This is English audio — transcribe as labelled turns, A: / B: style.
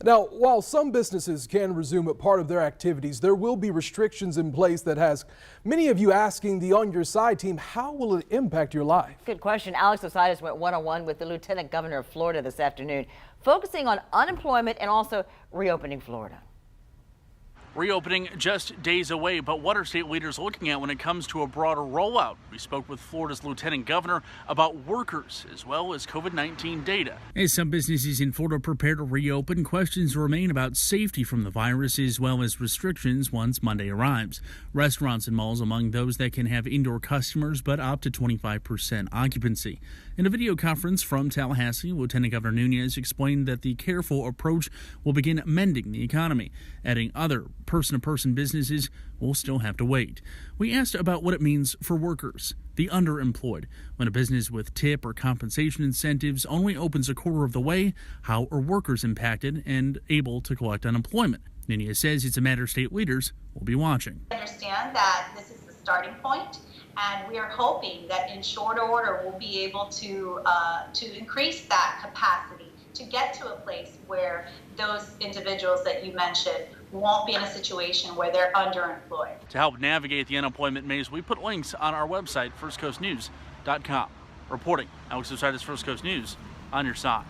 A: Now, while some businesses can resume part of their activities, there will be restrictions in place that has many of you asking the On Your Side team, how will it impact your life?
B: Good question. Alex Osiris went one-on-one with the Lieutenant Governor of Florida this afternoon, focusing on unemployment and also reopening Florida.
C: Reopening just days away, but what are state leaders looking at when it comes to a broader rollout? We spoke with Florida's Lieutenant Governor about workers as well as COVID-19 data. As some businesses in Florida prepare to reopen, questions remain about safety from the virus as well as restrictions once Monday arrives. Restaurants and malls among those that can have indoor customers, but up to 25% occupancy. In a video conference from Tallahassee, Lieutenant Governor Nunes explained that the careful approach will begin mending the economy, adding other person-to-person businesses will still have to wait. We asked about what it means for workers, the underemployed. When a business with tip or compensation incentives only opens a quarter of the way, how are workers impacted and able to collect unemployment? Nunes says it's a matter state leaders will be watching.
D: I understand that this is the starting point, and we are hoping that in short order we'll be able to increase that capacity to get to a place where those individuals that you mentioned won't be in a situation where they're underemployed.
C: To help navigate the unemployment maze, we put links on our website, firstcoastnews.com. Reporting, Alex Osiris, First Coast News, On Your Side.